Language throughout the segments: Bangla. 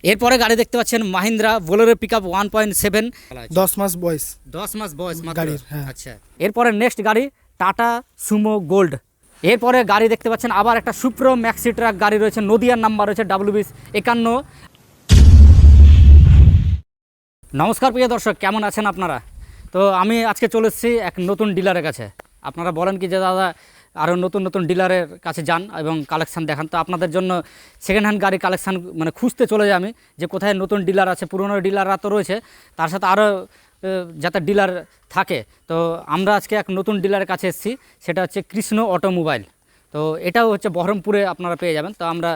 এরপরে গাড়ি দেখতে পাচ্ছেন মাহিন্দ্রা বোলেরো পিকআপ 1.7 10 মাস বয়স 10 মাস বয়স মাত্র গাড়ির, হ্যাঁ। আচ্ছা এরপরে নেক্সট গাড়ি টাটা সুমো গোল্ড। এরপরে গাড়ি দেখতে পাচ্ছেন আবার একটা সুপ্রো ম্যাক্সি ট্রাক গাড়ি রয়েছে, নদিয়ার নাম্বার রয়েছে WB51। নমস্কার প্রিয় দর্শক, কেমন আছেন আপনারা? তো আমি আজকে চলে এসেছি এক নতুন ডিলারের কাছে। আপনারা বলেন কি যে দাদা আরও নতুন নতুন ডিলারের কাছে যান এবং কালেকশান দেখান, তো আপনাদের জন্য সেকেন্ড হ্যান্ড গাড়ি কালেকশান মানে খুঁজতে চলে যাই আমি, যে কোথায় নতুন ডিলার আছে। পুরনো ডিলাররা তো রয়েছে, তার সাথে আরও যাতে ডিলার থাকে। তো আমরা আজকে এক নতুন ডিলারের কাছে এসেছি, সেটা হচ্ছে কৃষ্ণ অটোমোবাইল। তো এটাও হচ্ছে বহরমপুরে আপনারা পেয়ে যাবেন। তো আমরা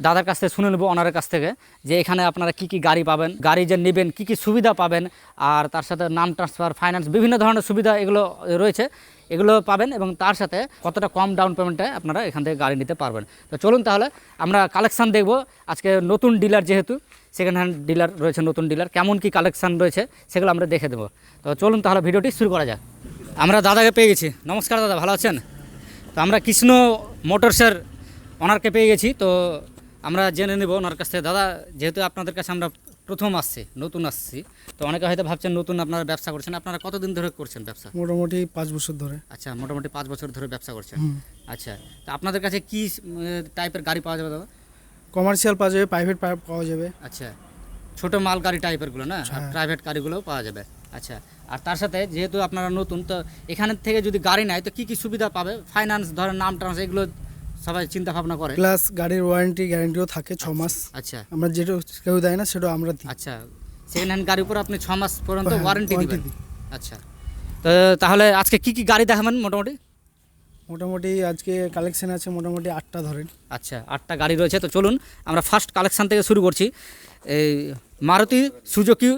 দাদার কাছ থেকে শুনে নেব, ওনারের কাছ থেকে, যে এখানে আপনারা কি কি গাড়ি পাবেন, গাড়ি যে নেবেন কি কি সুবিধা পাবেন, আর তার সাথে নাম ট্রান্সফার, ফাইন্যান্স, বিভিন্ন ধরনের সুবিধা এগুলো রয়েছে, এগুলো পাবেন। এবং তার সাথে কতটা কম ডাউন পেমেন্টে আপনারা এখান থেকে গাড়ি নিতে পারবেন। তো চলুন তাহলে আমরা কালেকশান দেখব। আজকে নতুন ডিলার, যেহেতু সেকেন্ড হ্যান্ড ডিলার রয়েছে, নতুন ডিলার, কেমন কি কালেকশান রয়েছে সেগুলো আমরা দেখে দেবো। তো চলুন তাহলে ভিডিওটি শুরু করা যাক। আমরা দাদাকে পেয়ে গেছি। নমস্কার দাদা, ভালো আছেন? তো আমরা কৃষ্ণ মোটরসের ওনারকে পেয়ে গেছি। তো আমরা জেনে নেব ওনার কাছ থেকে। দাদা, যেহেতু আপনাদের কাছে আমরা প্রথম আসছি, নতুন আসছি, তো অনেকে হয়তো ভাবছেন নতুন আপনারা ব্যবসা করছেন। আপনারা কতদিন ধরে করছেন ব্যবসা? মোটামুটি 5 বছর ধরে। আচ্ছা, মোটামুটি 5 বছর ধরে ব্যবসা করছেন। আচ্ছা, তো আপনাদের কাছে কি টাইপের গাড়ি পাওয়া যাবে দাদা? কমার্শিয়াল পাওয়া যাবে, প্রাইভেট পাওয়া যাবে। আচ্ছা, ছোট মাল গাড়ি টাইপেরগুলো না, প্রাইভেট গাড়িগুলোও পাওয়া যাবে। আচ্ছা, আর তার সাথে যেহেতু আপনারা নতুন, তো এখানের থেকে যদি গাড়ি নেয় তো কি কি সুবিধা পাবে? ফাইন্যান্স, ধরেন নাম ট্রান্স, এগুলো সবাই চিন্তা ভাবনা করে। প্লাস গাড়ির ওয়ারেন্টি গ্যারান্টিও থাকে 6 মাস। আচ্ছা, আমরা যেটা কেউ দেয় না সেটা আমরা দিই। আচ্ছা, সেকেন্ড হ্যান্ড গাড়ির উপর আপনি 6 মাস পর্যন্ত হ্যাঁ, ওয়ারেন্টি দিবেন। দিই। আচ্ছা, তো তাহলে আজকে কি কি গাড়ি দেখাবেন মোটামুটি? মোটামুটি আজকে কালেকশন আছে মোটামুটি 8টা ধরেন। আচ্ছা, 8টা গাড়ি রয়েছে। তো চলুন আমরা ফার্স্ট কালেকশান থেকে শুরু করছি। এই মারুতি সুজুকি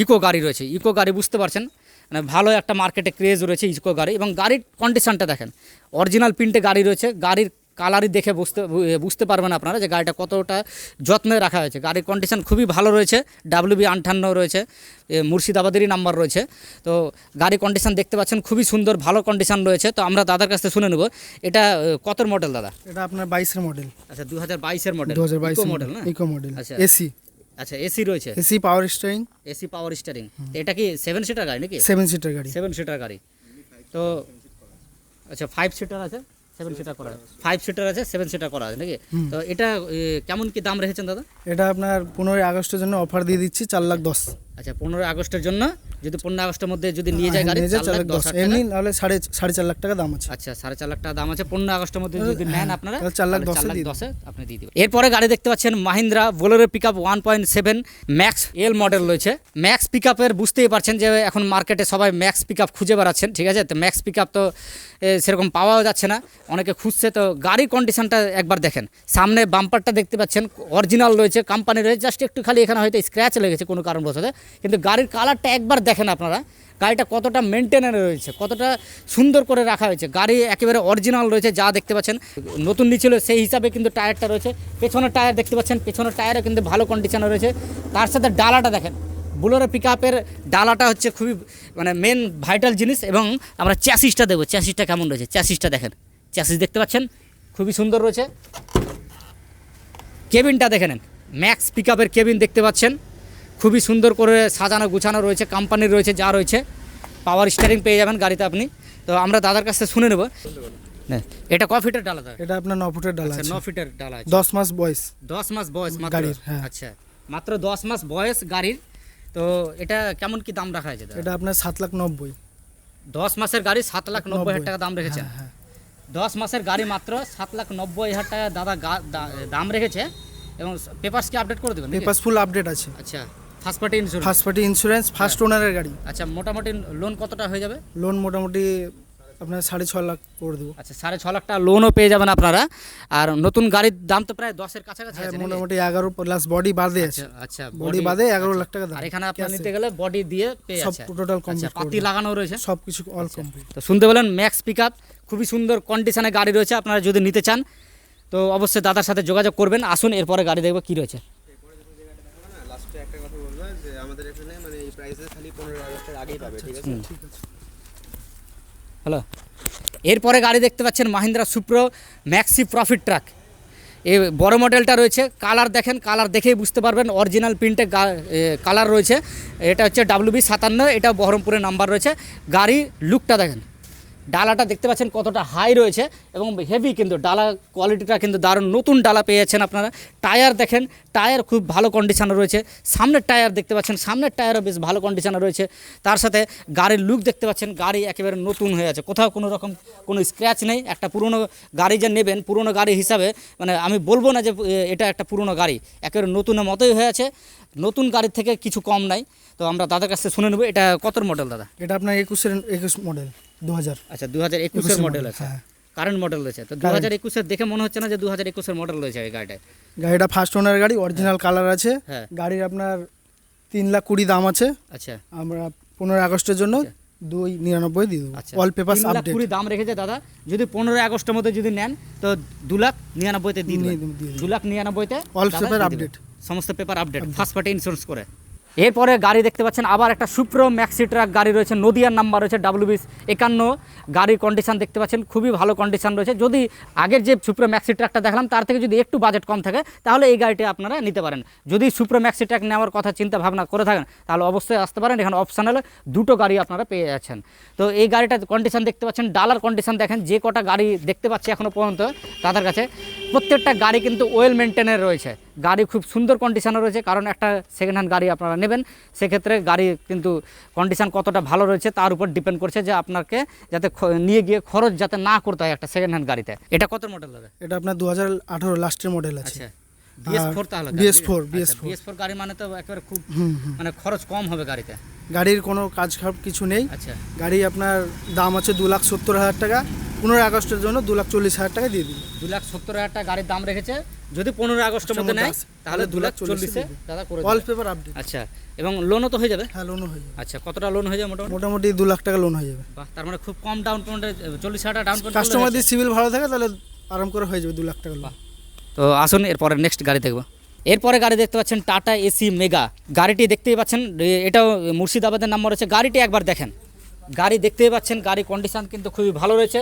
ইকো গাড়ি রয়েছে। ইকো গাড়ি বুঝতে পারছেন, মানে ভালো একটা মার্কেটে ক্রেজ রয়েছে ইকো গাড়ি। এবং গাড়ির কন্ডিশনটা দেখেন, অরিজিনাল প্রিন্টে গাড়ি রয়েছে। গাড়ির কালারই দেখে বুঝতে পারবেন আপনারা যে গাড়িটা কতটা যত্নে রাখা হয়েছে। গাড়ির কন্ডিশন খুবই ভালো রয়েছে। WB58 রয়েছে, মুর্শিদাবাদেরই নাম্বার রয়েছে। তো গাড়ির কন্ডিশন দেখতে পাচ্ছেন খুবই সুন্দর, ভালো কন্ডিশন রয়েছে। তো আমরা দাদার কাছ থেকে শুনে নেব, এটা কত মডেল দাদা? এটা আপনার 22 এর মডেল। আচ্ছা, 2022-এর মডেল। 2022 ইকো মডেল না? Eco model. আচ্ছা, এসি। আচ্ছা, এসি রয়েছে, AC power steering. AC power steering. এটা কি 7 সিটার গাড়ি নাকি? 7 সিটার গাড়ি। 7 সিটার গাড়ি। তো আচ্ছা, 5 সিটার আছে, 7 সিটার করা, 5 সিটার আছে, 7 সিটার করা আছে নাকি? তো এটা কেমন কি দাম রেখেছেন দাদা? এটা আপনার 15 আগস্টের জন্য অফার দিয়ে দিচ্ছি 4,10,000। আচ্ছা, 15 আগস্টের জন্য, যদি 15 আগস্টের মধ্যে যদি নিয়ে যায় গাড়ি 4,10,000, এমনি নাহলে 4.5 লাখ টাকা দাম আছে। আচ্ছা, 4.5 লাখ টাকা দাম আছে। 15 আগস্টের মধ্যে যদি নেন আপনারা 4,10,000 আপনি দিয়ে দিবেন। এরপরে গাড়ি দেখতে পাচ্ছেন মাহিন্দ্রা বোলেরো পিকআপ 1.7 ম্যাক্স এল মডেল রয়েছে। ম্যাক্স পিকআপের বুঝতেই পারছেন যে এখন মার্কেটে সবাই ম্যাক্স পিকআপ খুঁজে বেড়াচ্ছেন, ঠিক আছে? তো ম্যাক্স পিকআপ তো সেরকম পাওয়াও যাচ্ছে না, অনেকে খুঁজছে। তো গাড়ির কন্ডিশনটা একবার দেখেন, সামনে বাম্পারটা দেখতে পাচ্ছেন অরিজিনাল রয়েছে, কোম্পানি রয়েছে, জাস্ট একটু খালি এখানে হয়তো স্ক্র্যাচ লেগেছে কোনো কারণবশত। কিন্তু গাড়ির কালারটা একবার দেখেন আপনারা, গাড়িটা কতটা মেনটেনে রয়েছে, কতটা সুন্দর করে রাখা হয়েছে। গাড়ি একেবারে অরিজিনাল রয়েছে, যা দেখতে পাচ্ছেন নতুন নিয়েছিল সেই হিসাবে কিন্তু টায়ারটা রয়েছে। পেছনের টায়ার দেখতে পাচ্ছেন, পেছনের টায়ারও কিন্তু ভালো কন্ডিশনে রয়েছে। তার সাথে ডালাটা দেখেন, বোলেরো পিকআপের ডালাটা হচ্ছে খুবই মানে মেন ভাইটাল জিনিস। এবং আমরা চ্যাসিসটা দেবো, চ্যাসিসটা কেমন রয়েছে, চ্যাসিসটা দেখেন, চ্যাসিস দেখতে পাচ্ছেন খুবই সুন্দর রয়েছে। কেবিনটা দেখে নেন, ম্যাক্স পিকআপের কেবিন দেখতে পাচ্ছেন, খুবই সুন্দর করে সাজানো গুছানো রয়েছে, কোম্পানির রয়েছে, যা রয়েছে। পাওয়ার স্টিয়ারিং পেয়ে যাবেন গাড়িতে আপনি। তো আমরা দাদার কাছ থেকে শুনে নেব, এটা ক ফিটের ডালা? এটা আপনার 9 ফুটের ডালা আছে। 9 ফিটের ডালা আছে। 10 মাস বয়স। 10 মাস বয়স মাত্র গাড়ির, হ্যাঁ। আচ্ছা, মাত্র 10 মাস বয়স গাড়ির। তো এটা কেমন কি দাম রাখা হয়েছে? এটা আপনার 7,90,000। 10 মাসের গাড়ি 7,90,000 টাকা দাম রেখেছেন। হ্যাঁ। 10 মাসের গাড়ি মাত্র 7,90,000 টাকা দাদা দাম রেখেছে। এবং পেপারস কি আপডেট করে দেবেন? পেপারস ফুল আপডেট আছে। আচ্ছা, first party insurance. First party insurance, first ওনারের গাড়ি। আচ্ছা, মোটামুটি লোন কতটা হয়ে যাবে? লোন মোটামুটি আপনার 6.5 লাখ করে দেবো। আচ্ছা, 6.5 লাখ টাকা লোনও পেয়ে যাবেন আপনারা। আর নতুন গাড়ির দাম তো প্রায় 10-এর কাছাকাছি আছে, মোটামুটি 11 প্লাস বডি বাদে আছে। আচ্ছা, বডি বাদে 11 লাখ টাকা দাম। আর এখানে আপনারা নিতে গেলে বডি দিয়ে পেয়ে সব আছে, টোটাল কমপ্লিট, পাতি লাগানো রয়েছে, সবকিছু অল কমপ্লিট। তো শুনতে পেলেন, ম্যাক্স পিকআপ খুবই সুন্দর কন্ডিশনে গাড়ি রয়েছে। আপনারা যদি নিতে চান তো অবশ্যই দাদার সাথে যোগাযোগ করবেন। আসুন, এরপরে গাড়ি দেখবো কী রয়েছে। লাস্টে একটা কথা বলবো যে আমাদের এখানে মানে এই প্রাইসে খালি 15 আগস্টের আগেই পাবে, ঠিক আছে? হ্যালো, এরপরে গাড়ি দেখতে পাচ্ছেন মাহিন্দ্রা সুপ্রো ম্যাক্সি প্রফিট ট্রাক। এই বড় মডেলটা রয়েছে, কালার দেখেন, কালার দেখেই বুঝতে পারবেন অরিজিনাল প্রিন্টে কালার রয়েছে। এটা হচ্ছে WB57, এটা বহরমপুরের নাম্বার রয়েছে। গাড়ি লুকটা দেখেন, ডালাটা দেখতে পাচ্ছেন কতটা হাই রয়েছে এবং হেভি, কিন্তু ডালা কোয়ালিটিটা কিন্তু দারুণ, নতুন ডালা পেয়েছেন আপনারা। টায়ার দেখেন, টায়ার খুব ভালো কন্ডিশনে রয়েছে। সামনের টায়ার দেখতে পাচ্ছেন, সামনের টায়ারও বেশ ভালো কন্ডিশনে রয়েছে। তার সাথে গাড়ির লুক দেখতে পাচ্ছেন, গাড়ি একেবারে নতুন হয়ে আছে, কোথাও কোনো রকম কোনো স্ক্র্যাচ নেই। একটা পুরনো গাড়ি যে নেবেন, পুরনো গাড়ি হিসাবে মানে আমি বলবো না যে এটা একটা পুরনো গাড়ি, একেবারে নতুনের মতোই হয়ে আছে, নতুন গাড়ির থেকে কিছু কম নাই। তো আমরা দাদার কাছে শুনে নেব, এটা কত মডেল দাদা? এটা আপনার 21 মডেল 2000। আচ্ছা 2021-এর মডেল আছে, হ্যাঁ। কারেন্ট মডেল রয়েছে। তো 2021-এর দেখে মনে হচ্ছে না যে 2021-এর মডেল রয়েছে এই গাড়িটা। গাড়িটা ফার্স্ট ওনার গাড়ি, অরিজিনাল কালার আছে। হ্যাঁ। গাড়ির আপনার 3,20,000 দাম আছে। আচ্ছা আমরা 15 আগস্টের জন্য 2,99 দিয়ে দেবো। আচ্ছা, অল পেপারস 3,20,000 আপডেট দাম রেখেছে দাদা। যদি 15 আগস্টের মধ্যে যদি নেন তো 2,99,000-তে দিয়ে দেবেন। দিয়ে দেবেন। 2,99,000-তে All দাদা paper দিয়ে update। দেবেন। সমস্ত paper update, first party insurance করে। এরপরে গাড়ি দেখতে পাচ্ছেন আবার একটা সুপ্রো ম্যাক্সি ট্রাক গাড়ি রয়েছে, নদিয়ার নাম্বার রয়েছে, WB51। গাড়ির কন্ডিশন দেখতে পাচ্ছেন খুবই ভালো কন্ডিশন রয়েছে। যদি আগের যে সুপ্রো ম্যাক্সি ট্রাকটা দেখলাম তার থেকে যদি একটু বাজেট কম থাকে তাহলে এই গাড়িটি আপনারা নিতে পারেন। যদি সুপ্রো ম্যাক্সি ট্রাক নেওয়ার কথা চিন্তা ভাবনা করে থাকেন তাহলে অবশ্যই আসতে পারেন, এখানে অপশনালে দুটো গাড়ি আপনারা পেয়ে যাচ্ছেন। তো এই গাড়িটার কন্ডিশন দেখতে পাচ্ছেন, ডালার কন্ডিশন দেখেন, যে কটা গাড়ি দেখতে পাচ্ছি এখনও পর্যন্ত তাদের কাছে প্রত্যেকটা গাড়ি কিন্তু ওয়েল মেনটেনের রয়েছে। গাড়ি খুব সুন্দর কন্ডিশনে রয়েছে, কারণ একটা সেকেন্ড হ্যান্ড গাড়ি আপনারা নেবেন, সেক্ষেত্রে গাড়ি কিন্তু কন্ডিশন কতটা ভালো রয়েছে তার উপর ডিপেন্ড করছে যে আপনাকে যাতে নিয়ে গিয়ে খরচ যাতে না করতে হয় একটা সেকেন্ড হ্যান্ড গাড়িতে। এটা কত মডেল হবে? এটা আপনার 2018 লাস্টের মডেল আছে। আচ্ছা BS4 তাহলে BS4 গাড়ি মানে তো একেবারে খুব মানে খরচ কম হবে গাড়িতে। গাড়ির কোনো কাজ খারাপ কিছু নেই। আচ্ছা গাড়ি আপনার দাম আছে 2,70,000 টাকা, 15 আগস্টের জন্য 2,40,000 টাকা দিয়ে দিন। 2,70,000 টাকা গাড়ির দাম রেখেছে, যদি 15 আগস্টের মধ্যে নেয় তাহলে 2,40,000 দাদা করে অল পেপার আপডেট। আচ্ছা, এবং লোনও তো হয়ে যাবে? হ্যাঁ, লোনও হয়ে যাবে। আচ্ছা, কতটা লোন হয়ে যাবে মোটামুটি? মোটামুটি 2 লাখ টাকা লোন হয়ে যাবে। বাহ, তার মানে খুব কম ডাউন পেমেন্টে 40,000 টাকা ডাউন পেমেন্ট। কাস্টমারদের সিভিল ভালো থাকে তাহলে আরাম করে হয়ে যাবে 2 লাখ টাকা লোন। তো আসুন এরপরে নেক্সট গাড়ি দেখবো। এরপরে গাড়ি দেখতে পাচ্ছেন টাটা এসি মেগা। গাড়িটি দেখতেই পাচ্ছেন, এটাও মুর্শিদাবাদের নাম্বার রয়েছে। গাড়িটি একবার দেখেন, গাড়ি দেখতেই পাচ্ছেন, গাড়ি কন্ডিশন কিন্তু খুবই ভালো রয়েছে।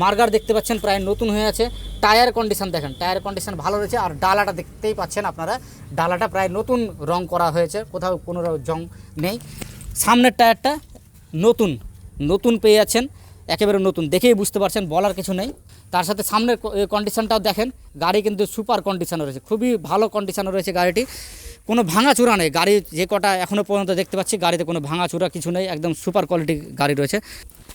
মার্গার দেখতে পাচ্ছেন প্রায় নতুন হয়ে আছে। টায়ার কন্ডিশন দেখেন, টায়ার কন্ডিশন ভালো রয়েছে। আর ডালাটা দেখতেই পাচ্ছেন আপনারা, ডালাটা প্রায় নতুন রং করা হয়েছে, কোথাও কোনো জং নেই। সামনের টায়ারটা নতুন নতুন পেয়ে যাচ্ছেন, একেবারে নতুন, দেখেই বুঝতে পারছেন, বলার কিছু নেই। তার সাথে সামনের কন্ডিশনটাও দেখেন, গাড়ি কিন্তু সুপার কন্ডিশনে রয়েছে, খুবই ভালো কন্ডিশনে রয়েছে গাড়িটি। কোনো ভাঙাচূড়া নেই, গাড়ি যে কটা এখনও পর্যন্ত দেখতে পাচ্ছি গাড়িতে কোনো ভাঙাচূড়া কিছু নেই, একদম সুপার কোয়ালিটি গাড়ি রয়েছে।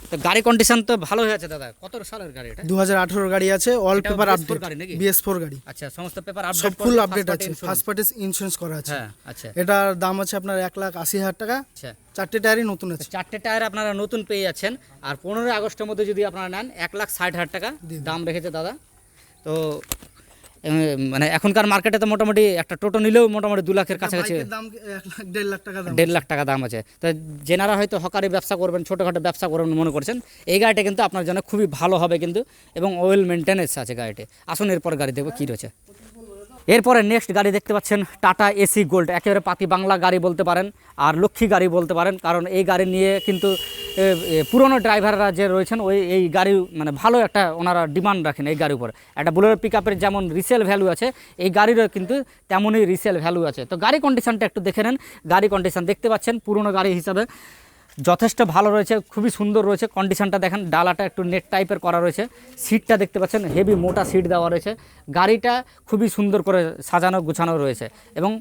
তো গাড়ি কন্ডিশন তো ভালো হয়ে আছে দাদা। কত সালের গাড়ি এটা? 2018 গাড়ি আছে, অল এটাও পেপার BS4 আপডেট গাড়ি নাকি? BS4 গাড়ি। আচ্ছা, সমস্ত পেপার আপডেট, সব ফুল আপডেট আছে, ফার্স্ট পার্টি ইন্স্যুরেন্স করা আছে। হ্যাঁ আচ্ছা এটার দাম আছে আপনার 1,80,000 টাকা। আচ্ছা, 4টে টায়ারই নতুন আছে। 4টে টায়ার আপনারা নতুন পেয়ে যাচ্ছেন। আর 15 আগস্টের মধ্যে যদি আপনারা নেন 1,60,000 টাকা দাম রেখেছে দাদা। তো মানে এখনকার মার্কেটে তো মোটামুটি একটা টোটো নিলেও মোটামুটি 2 লাখের কাছাকাছি, বাইকের দাম 1,00,000 টাকা দাম। 1.5 লাখ টাকা দাম আছে। তো যেনারা হয়তো হকারি ব্যবসা করবেন, ছোটোখাটো ব্যবসা করবেন মনে করছেন, এই গাড়িটা কিন্তু আপনার জন্য খুবই ভালো হবে কিন্তু, এবং ওয়েল মেনটেনেন্স আছে গাড়িটি। আসুন এরপর গাড়ি দেখবো কী রয়েছে। এরপরে নেক্সট গাড়ি দেখতে পাচ্ছেন টাটা এসি গোল্ড, একেবারে পাতি বাংলা গাড়ি বলতে পারেন আর লক্ষ্মী গাড়ি বলতে পারেন, কারণ এই গাড়ি নিয়ে কিন্তু পুরনো ড্রাইভাররা যে রয়েছেন এই গাড়ি মানে ভালো একটা ওনারা ডিমান্ড রাখেন এই গাড়ির উপর। একটা বুলেরো পিকআপের যেমন রিসেল ভ্যালু আছে, এই গাড়িরও কিন্তু তেমনই রিসেল ভ্যালু আছে। তো গাড়ি কন্ডিশনটা একটু দেখে নেন। গাড়ি কন্ডিশন দেখতে পাচ্ছেন পুরনো গাড়ি হিসাবে যথেষ্ট ভালো রয়েছে, খুবই সুন্দর রয়েছে। কন্ডিশনটা দেখেন, ডালাটা একটু নেট টাইপের করা রয়েছে, সিটটা দেখতে পাচ্ছেন হেভি মোটা সিট দেওয়া রয়েছে। গাড়িটা খুবই সুন্দর করে সাজানো গুছানো রয়েছে এবং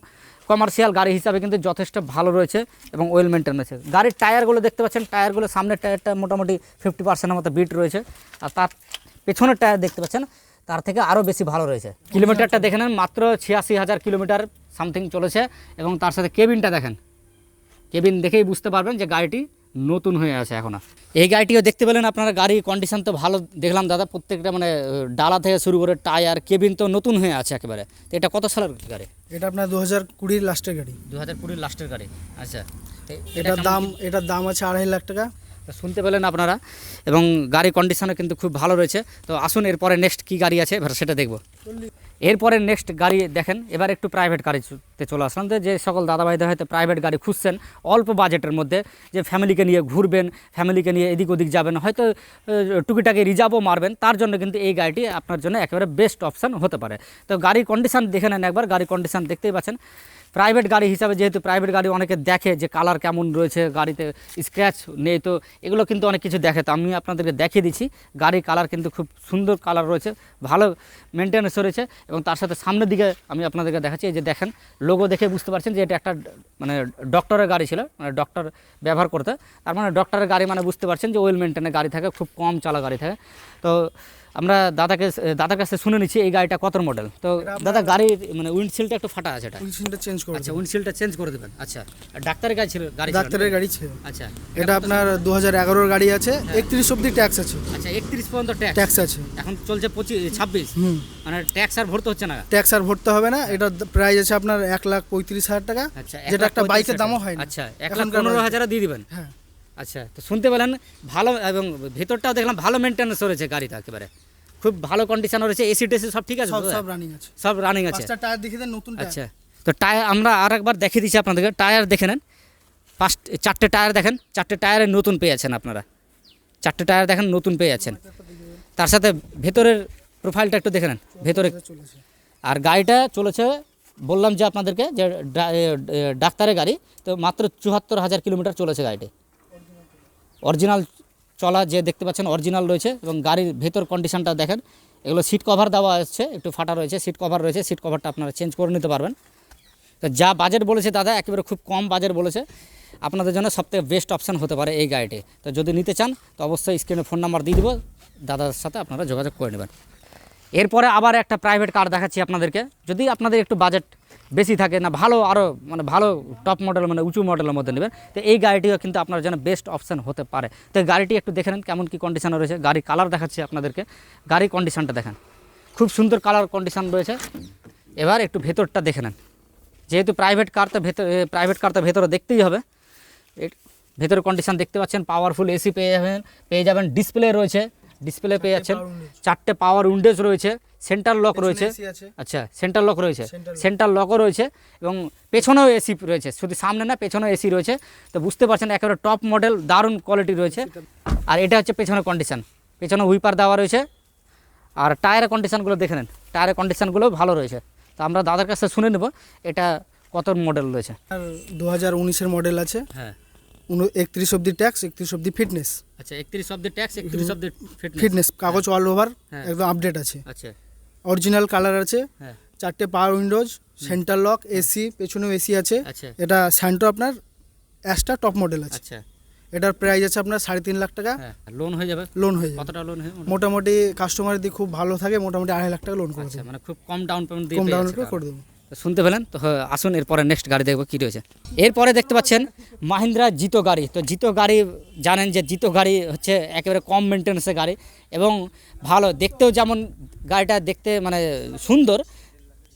কমার্শিয়াল গাড়ি হিসাবে কিন্তু যথেষ্ট ভালো রয়েছে এবং ওয়েল মেনটেন রয়েছে। গাড়ির টায়ারগুলো দেখতে পাচ্ছেন, টায়ারগুলো সামনের টায়ারটা মোটামুটি 50%-এর মতো বিট রয়েছে, আর তার পেছনের টায়ার দেখতে পাচ্ছেন তার থেকে আরও বেশি ভালো রয়েছে। কিলোমিটারটা দেখে নেন, মাত্র 86,000 কিলোমিটার সামথিং চলেছে। এবং তার সাথে কেবিনটা দেখেন, কেবিন দেখেই বুঝতে পারবেন যে গাড়িটি নতুন হয়ে আছে এখনও। এই গাড়িটিও দেখতে পেলেন আপনারা, গাড়ি কন্ডিশন তো ভালো দেখলাম দাদা, প্রত্যেকটা মানে ডালা থেকে শুরু করে টায়ার কেবিন তো নতুন হয়ে আছে একেবারে। তো এটা কত সালের গাড়ি? এটা আপনার 2020 লাস্টের গাড়ি। 2020 লাস্টের গাড়ি। আচ্ছা, এটার দাম আছে 2.5 লাখ টাকা। শুনতে পেলেন আপনারা, এবং গাড়ি কন্ডিশনও কিন্তু খুব ভালো রয়েছে। তো আসুন এরপরে নেক্সট কী গাড়ি আছে এবার সেটা দেখব। এরপরে নেক্সট গাড়ি দেখেন, এবার একটু প্রাইভেট গাড়িতে চলে আসলাম। তো যে সকল দাদাভাইদের হয়তো প্রাইভেট গাড়ি খুঁজছেন অল্প বাজেটের মধ্যে, যে ফ্যামিলিকে নিয়ে ঘুরবেন, ফ্যামিলিকে নিয়ে এদিক ওদিক যাবেন, হয়তো টুকিটাকি রিজার্ভও মারবেন, তার জন্য কিন্তু এই গাড়িটি আপনার জন্য একেবারে বেস্ট অপশান হতে পারে। তো গাড়ির কন্ডিশান দেখে নেন একবার, গাড়ির কন্ডিশান দেখতেই পাচ্ছেন। প্রাইভেট গাড়ি হিসাবে, যেহেতু প্রাইভেট গাড়ি অনেকে দেখে যে কালার কেমন রয়েছে, গাড়িতে স্ক্র্যাচ নেই, তো এগুলো কিন্তু অনেক কিছু দেখে। তো আমি আপনাদেরকে দেখিয়ে দিচ্ছি, গাড়ির কালার কিন্তু খুব সুন্দর কালার রয়েছে, ভালো মেনটেন্যান্স রয়েছে। এবং তার সাথে সামনের দিকে আমি আপনাদেরকে দেখাচ্ছি, এই যে দেখেন লোগো দেখে বুঝতে পারছেন যে এটা একটা মানে ডক্টরের গাড়ি ছিল, মানে ডক্টর ব্যবহার করতে। তার মানে ডক্টরের গাড়ি মানে বুঝতে পারছেন যে ওয়েল মেনটেনের গাড়ি থাকে, খুব কম চালা গাড়ি থাকে। তো আমরা দাদার কাছে শুনে নিচ্ছি এই গাড়িটা কত মডেল। তো দাদা গাড়ির মানে উইন্ডশিল্ডটা একটু ফাটা আছে, এটা উইন্ডশিল্ডটা চেঞ্জ করে আচ্ছা উইন্ডশিল্ডটা চেঞ্জ করে দেবেন। আচ্ছা আর ডাক্তারের গাড়ি ছিল, গাড়ি ছিল? ডাক্তারের গাড়ি ছিল। আচ্ছা এটা আপনার 2011 গাড়ি আছে, 31 অবধি ট্যাক্স আছে। আচ্ছা 31 পর্যন্ত ট্যাক্স আছে। এখন চলছে 26। মানে ট্যাক্স আর ভরতে হচ্ছে না? ট্যাক্স আর ভরতে হবে না। এটা প্রাইস আছে আপনার 1,35,000 টাকা, আচ্ছা যেটা একটা বাইকের দামও হয় না। আচ্ছা 1,15,000 দিয়ে দিবেন। হ্যাঁ আচ্ছা তো শুনতে পেলেন, ভালো, এবং ভেতরটাও দেখলাম ভালো মেনটেন্যান্স রয়েছে গাড়িটা, একেবারে খুব ভালো কন্ডিশন রয়েছে। এসি টেসি সব ঠিক আছে? সব রানিং আছে, সব রানিং আছে। পাঁচটা টায়ার দেখিয়ে দেন, নতুন টায়ার। আচ্ছা তো টায়ার আমরা আর একবার দেখিয়ে দিচ্ছি আপনাদেরকে, টায়ার দেখে নেন। 4টে টায়ার দেখেন, 4টে টায়ারে নতুন পেয়ে যাচ্ছেন আপনারা, 4টে টায়ার দেখেন নতুন পেয়ে যাচ্ছেন। তার সাথে ভেতরের প্রোফাইলটা একটু দেখে নেন ভেতরে। চলেছে। আর গাড়িটা চলেছে, বললাম যে আপনাদেরকে যে ডাক্তারের গাড়ি, তো মাত্র 74,000 কিলোমিটার চলেছে গাড়িটি। অরিজিনাল চলা যে দেখতে পাচ্ছেন অরিজিনাল রয়েছে। এবং গাড়ির ভেতর কন্ডিশনটা দেখেন, এগুলো সিট কভার দেওয়া আসছে, একটু ফাটা রয়েছে, সিট কভার রয়েছে, সিট কভারটা আপনারা চেঞ্জ করে নিতে পারবেন। তো যা বাজেট বলেছে দাদা, একেবারে খুব কম বাজেট বলেছে, আপনাদের জন্য সবথেকে বেস্ট অপশান হতে পারে এই গাড়িটি। তো যদি নিতে চান তো অবশ্যই স্ক্রিনে ফোন নাম্বার দিয়ে দেবো, দাদার সাথে আপনারা যোগাযোগ করে নেবেন। এরপরে আবার একটা প্রাইভেট কার দেখাচ্ছি আপনাদেরকে, যদি আপনাদের একটু বাজেট বেশি থাকে না, ভালো আরও মানে ভালো টপ মডেল মানে উঁচু মডেলের মধ্যে নেবেন, তো এই গাড়িটিও কিন্তু আপনার জন্য বেস্ট অপশান হতে পারে। তো এই গাড়িটি একটু দেখে নেন কেমন কী কন্ডিশনে রয়েছে। গাড়ির কালার দেখাচ্ছি আপনাদেরকে, গাড়ির কন্ডিশনটা দেখেন, খুব সুন্দর কালার কন্ডিশন রয়েছে। এবার একটু ভেতরটা দেখে নেন, যেহেতু প্রাইভেট কার তো ভেতরে দেখতেই হবে। ভেতরের কন্ডিশন দেখতে পাচ্ছেন, পাওয়ারফুল এসি পেয়ে যাবেন, ডিসপ্লে রয়েছে, ডিসপ্লে পেয়ে যাচ্ছেন, 4টে পাওয়ার উইন্ডোজ রয়েছে, সেন্টার লক রয়েছে। আচ্ছা সেন্টার লক রয়েছে, সেন্টার লকও রয়েছে, এবং পেছনেও এসি রয়েছে, শুধু সামনে না পেছনেও এসি রয়েছে। তো বুঝতে পারছেন একেবারে টপ মডেল, দারুণ কোয়ালিটি রয়েছে। আর এটা হচ্ছে পেছনের কন্ডিশন, পেছনে হুইপার দেওয়া রয়েছে। আর টায়ারের কন্ডিশনগুলো দেখে নেন, টায়ারের কন্ডিশনগুলো ভালো রয়েছে। তো আমরা দাদার কাছে শুনে নেব এটা কত মডেল রয়েছে। আর 2019-এর মডেল আছে। হ্যাঁ 31 অবধি ট্যাক্স, 31 অবধি ফিটনেস। আচ্ছা 31 অব্দি ট্যাক্স, 31 অব্দি ফিটনেস, কাগজ অল ওভার হ্যাঁ। একদম আপডেট আছে। আচ্ছা অরিজিনাল কালার আছে, হ্যাঁ 4টে পাওয়ার উইন্ডোজ, সেন্টার লক, এসি, পেছনেও এসি আছে। আচ্ছা এটা স্যান্টো আপনার অ্যাশটা টপ মডেল আছে। আচ্ছা এটার প্রাইস আছে আপনার 3.5 লাখ টাকা। হ্যাঁ লোন হয়ে যাবে? লোন হয়ে যাবে, কতটা লোন হয়? মোটামুটি কাস্টমার যদি খুব ভালো থাকে মোটামুটি 2.5 লাখ টাকা লোন করে আচ্ছা দেবো, মানে খুব কম ডাউন পেমেন্ট দিয়ে কম পেয়ে ডাউন যাচ্ছে করে দেবো। তো শুনতে পেলেন। তো আসুন এরপরে নেক্সট গাড়ি দেখবো কী রয়েছে। এরপরে দেখতে পাচ্ছেন মাহিন্দ্রা জিতো গাড়ি। তো জিতো গাড়ি জানেন যে জিতো গাড়ি হচ্ছে একেবারে কম মেনটেন্সের গাড়ি, এবং ভালো দেখতেও, যেমন গাড়িটা দেখতে মানে সুন্দর,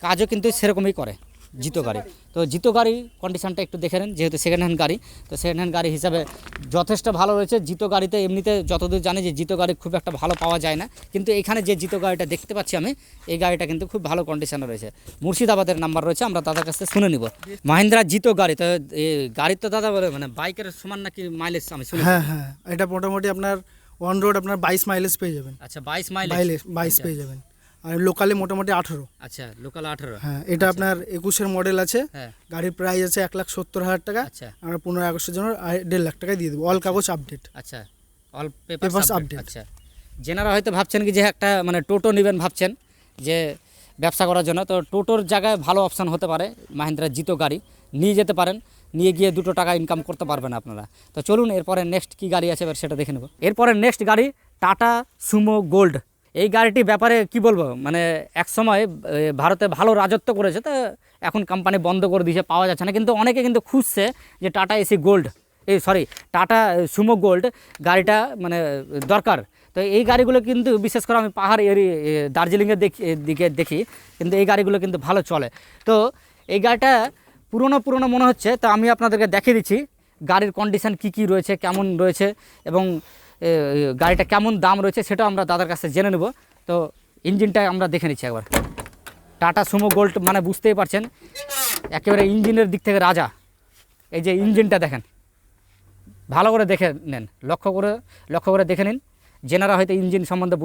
কাজও কিন্তু সেরকমই করে জিতো গাড়ি। তো জিতো গাড়ি কন্ডিশনটা একটু দেখে নেন, যেহেতু সেকেন্ড হ্যান্ড গাড়ি, তো সেকেন্ড হ্যান্ড গাড়ি হিসাবে যথেষ্ট ভালো রয়েছে। জিতো গাড়িতে এমনিতে যতদূর জানি যে জিতো গাড়ি খুব একটা ভালো পাওয়া যায় না, কিন্তু এখানে যে জিতো গাড়িটা দেখতে পাচ্ছি আমি, এই গাড়িটা কিন্তু খুব ভালো কন্ডিশনে রয়েছে। মুর্শিদাবাদের নাম্বার রয়েছে, আমরা দাদার কাছে শুনে নিব। মাহিন্দ্রা জিতো গাড়ি, তো এই গাড়ির তো দাদা বলে মানে বাইকের সমান নাকি মাইলেজ আমি শুনি? হ্যাঁ হ্যাঁ, এটা মোটামুটি আপনার অন রোড আপনার 22 মাইলেজ পেয়ে যাবেন। আচ্ছা 22 মাইলেজ, 22 পেয়ে যাবেন। আর লোকালে মোটামুটি 18। আচ্ছা লোকাল 18। হ্যাঁ এটা আপনার 21-এর মডেল আছে। হ্যাঁ গাড়ির প্রাইস আছে 1,70,000 টাকা। আচ্ছা আমরা 15 আগস্টের জন্য 1.5 লাখ টাকায় দিয়ে দেবো, অল কাগজ আপডেট। আচ্ছা all Papers papers update. update। আচ্ছা যেনারা হয়তো ভাবছেন কি যে একটা মানে টোটো নেবেন ভাবছেন যে ব্যবসা করার জন্য, তো টোটোর জায়গায় ভালো অপশান হতে পারে মাহিন্দ্রা জিতো গাড়ি, নিয়ে যেতে পারেন, নিয়ে গিয়ে 2 টাকা ইনকাম করতে পারবেন আপনারা। তো চলুন এরপরে নেক্সট কী গাড়ি আছে এবার সেটা দেখে নেব। এরপরে নেক্সট গাড়ি টাটা সুমো গোল্ড। এই গাড়িটির ব্যাপারে কি বলবো, মানে এক সময় ভারতে ভালো রাজত্ব করেছে, তো এখন কোম্পানি বন্ধ করে দিয়েছে, পাওয়া যাচ্ছে না। কিন্তু অনেকে কিন্তু খুঁজছে যে tata AC gold, tata Sumo gold গাড়িটা মানে দরকার। তো এই গাড়িগুলো কিন্তু বিশেষ করে আমি পাহাড় দার্জিলিংয়ের দিকে দেখি, কিন্তু এই গাড়িগুলো কিন্তু ভালো চলে। তো এই গাড়িটা পুরনো মনে হচ্ছে, তো আমি আপনাদেরকে দেখিয়ে দিচ্ছি গাড়ির কন্ডিশান কী রয়েছে, কেমন রয়েছে, এবং গাড়িটা কেমন দাম রয়েছে সেটাও আমরা দাদার কাছে জেনে নেব। তো ইঞ্জিনটা আমরা দেখে নিচ্ছি একবার। টাটা সুমো গোল্ড মানে বুঝতেই পারছেন একেবারে ইঞ্জিনের দিক থেকে রাজা। এই যে ইঞ্জিনটা দেখেন, ভালো করে দেখে নেন, লক্ষ্য করে দেখে নিন। যেনারা হয়তো ইঞ্জিন সম্বন্ধে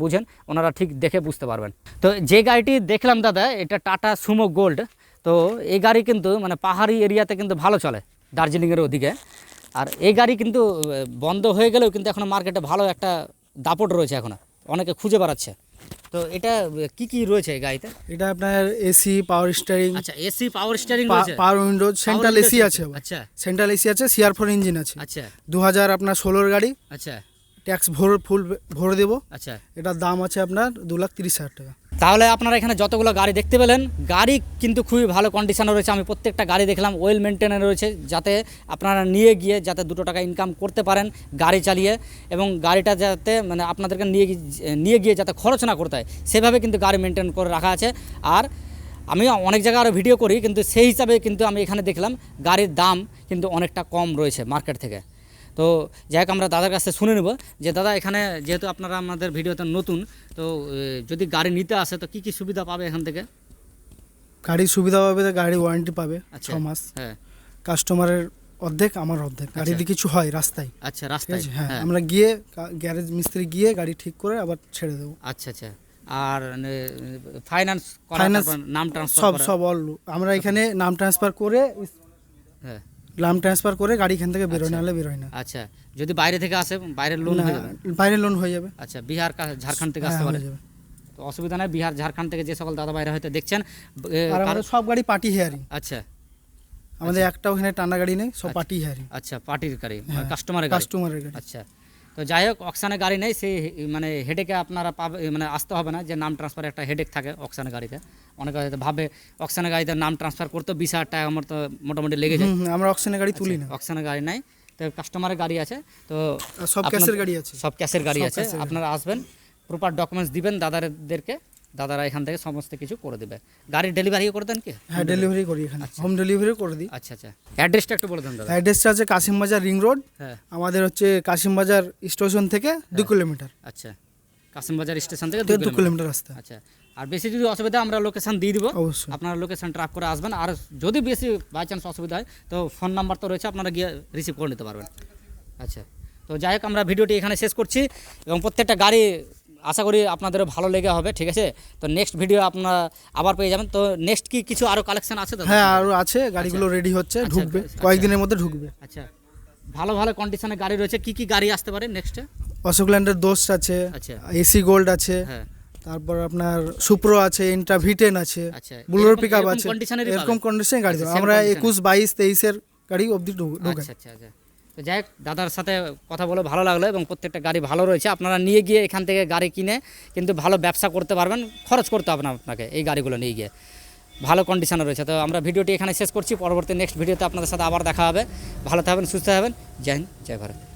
বুঝেন ওনারা ঠিক দেখে বুঝতে পারবেন। তো যে গাড়িটি দেখলাম দাদা, এটা টাটা সুমো গোল্ড। তো এই গাড়ি কিন্তু মানে পাহাড়ি এরিয়াতে কিন্তু ভালো চলে, দার্জিলিংয়ের ওদিকে। আর এই গাড়ি কিন্তু বন্ধ হয়ে গেলেও কিন্তু এখনও মার্কেটে ভালো একটা দাপট রয়েছে, এখনও অনেকে খুঁজে বেড়াচ্ছে। তো এটা কি রয়েছে এই গাড়িতে? এটা আপনার এসি, পাওয়ার স্টিয়ারিং, আচ্ছা, এসি, পাওয়ার স্টিয়ারিং রয়েছে, পাওয়ার উইন্ডোজ, সেন্ট্রাল এসি আছে। আচ্ছা সেন্ট্রাল এসি আছে, CR4 ইঞ্জিন আছে। আচ্ছা 2000 আপনার 16 গাড়ি, আচ্ছা ট্যাক্স ফুল ভরে দেবো। আচ্ছা। এটার দাম আছে আপনার 2,30,000 টাকা। তাহলে আপনারা এখানে যতগুলো গাড়ি দেখতে পেলেন, গাড়ি কিন্তু খুবই ভালো কন্ডিশনে রয়েছে। আমি প্রত্যেকটা গাড়ি দেখলাম, ওয়েল মেনটেনে রয়েছে, যাতে আপনারা নিয়ে গিয়ে যাতে 2 টাকা ইনকাম করতে পারেন গাড়ি চালিয়ে, এবং গাড়িটা যাতে মানে আপনাদেরকে নিয়ে গিয়ে যাতে খরচ না করতে হয়, সেভাবে কিন্তু গাড়ি মেনটেন করে রাখা আছে। আর আমি অনেক জায়গায় আরও ভিডিও করি, কিন্তু সেই হিসাবে কিন্তু আমি এখানে দেখলাম গাড়ির দাম কিন্তু অনেকটা কম রয়েছে মার্কেট থেকে। তো যাই হোক, আমরা দাদার কাছে শুনে নেব যে দাদা এখানে যেহেতু আপনারা আমাদের ভিডিওতে নতুন, তো যদি গাড়ি নিতে আসে তো কি সুবিধা পাবে এখান থেকে? গাড়ির সুবিধা পাবে, গাড়ি ওয়ারেন্টি পাবে 6 মাস। হ্যাঁ, কাস্টমারের অর্ধেক, আমার অর্ধেক। গাড়ি যদি কিছু হয় রাস্তায়, আচ্ছা রাস্তায়, হ্যাঁ, আমরা গিয়ে গ্যারেজ মিস্ত্রি গিয়ে গাড়ি ঠিক করে আবার ছেড়ে দেবো। আচ্ছা আচ্ছা। আর ফাইন্যান্স নাম ট্রান্সফার সব আমরা এখানে নাম ট্রান্সফার করে, হ্যাঁ, নাম ট্রান্সফার করে গাড়ি এখান থেকে বেরোয়, নাহলে বেরোয় না। আচ্ছা, যদি বাইরে থেকে আসে বাইরের লোন হয়ে যাবে? বাইরে লোন হয়ে যাবে। আচ্ছা, বিহার ঝাড়খণ্ড থেকে আসতে পারে, তো অসুবিধা নেই। বিহার ঝাড়খণ্ড থেকে যে সকল দাদা বাইরে হয়তো দেখছেন, আর আমাদের সব গাড়ি পার্টি হেয়ারিং। আচ্ছা, আমাদের একটা ওখানে টানা গাড়ি নেই, সব পার্টি হেয়ারিং। আচ্ছা, পার্টির গাড়ি, কাস্টমারের গাড়ি। আচ্ছা, তো যাই হোক, অকশানে গাড়ি নেই, সেই মানে হেডেকে আপনারা পাবে, মানে আসতে হবে না, যে নাম ট্রান্সফার একটা হেডেক থাকে অকশানে গাড়িতে। অনেকে হয়তো ভাবে অকশানে গাড়িতে নাম ট্রান্সফার করতে 20,000 টাকা আমার তো মোটামুটি লেগে যায়। আমরা অকশানে গাড়ি তুলি না, অকশানে গাড়ি নাই, তো কাস্টমারের গাড়ি আছে, তো সব ক্যাশের গাড়ি আছে, সব ক্যাশের গাড়ি আছে। আপনারা আসবেন, প্রপার ডকুমেন্টস দিবেন দাদাদেরকে, দাদারা এখান থেকে সমস্ত কিছু করে দেবে। গাড়ির ডেলিভারিও করে দেন কি? হ্যাঁ, ডেলিভারি করি, এখানে হোম ডেলিভারি করে দিই। আচ্ছা আচ্ছা, অ্যাড্রেসটা একটু বলে দেন দাদা। অ্যাড্রেসটা আছে কাশিমবাজার রিং রোড। হ্যাঁ, আমাদের হচ্ছে কাশিমবাজার স্টেশন থেকে 2 কিলোমিটার। আচ্ছা, কাশিমবাজার স্টেশন থেকে 2 কিলোমিটার রাস্তা। আচ্ছা, আর বেশি যদি অসুবিধা আমরা লোকেশন দিয়ে দিব, অবশ্যই আপনারা লোকেশন ট্র্যাক করে আসবেন। আর যদি বেশি বাই চান্স অসুবিধা হয়, তো ফোন নাম্বার তো রয়েছে, আপনারা গিয়ে রিসিভ করে নিতে পারবেন। আচ্ছা, তো যাই হোক, আমরা ভিডিওটি এখানে শেষ করছি, এবং প্রত্যেকটা গাড়ি আশা করি আপনাদেরও ভালো লেগে হবে। ঠিক আছে, তো নেক্সট ভিডিও আপনারা আবার পেয়ে যাবেন। তো নেক্সট কিছু আরও কালেকশন আছে দাদা? হ্যাঁ, আরও আছে, গাড়িগুলো রেডি হচ্ছে, ঢুকবে কয়েকদিনের মধ্যে ঢুকবে। আচ্ছা, ভালো কন্ডিশনে গাড়ি রয়েছে। কি গাড়ি আসতে পারে নেক্সটে? অশোক ল্যান্ডের দোস্ত আছে, আচ্ছা, এসি গোল্ড আছে, হ্যাঁ, তারপর আপনার সুপ্রো আছে, ইন্ট্রা V10 আছে, আচ্ছা, বুলেরো পিকআপ আছে। এরকম কন্ডিশনের কন্ডিশনে গাড়ি দেবো আচ্ছা, আমরা। same 21, 22, 23-এর গাড়ি অবধি ঢোকাই। আচ্ছা আচ্ছা। তো যাই হোক, দাদার সাথে কথা বলে ভালো লাগলো, এবং প্রত্যেকটা গাড়ি ভালো রয়েছে। আপনারা নিয়ে গিয়ে এখান থেকে গাড়ি কিনে কিন্তু ভালো ব্যবসা করতে পারবেন, খরচ করতে হবে না আপনাকে এই গাড়িগুলো নিয়ে গিয়ে, ভালো কন্ডিশনে রয়েছে। তো আমরা ভিডিওটি এখানে শেষ করছি, পরবর্তী নেক্সট ভিডিওতে আপনাদের সাথে আবার দেখা হবে। ভালো থাকবেন, সুস্থ থাকবেন। জয় হিন্দ, জয় ভারত।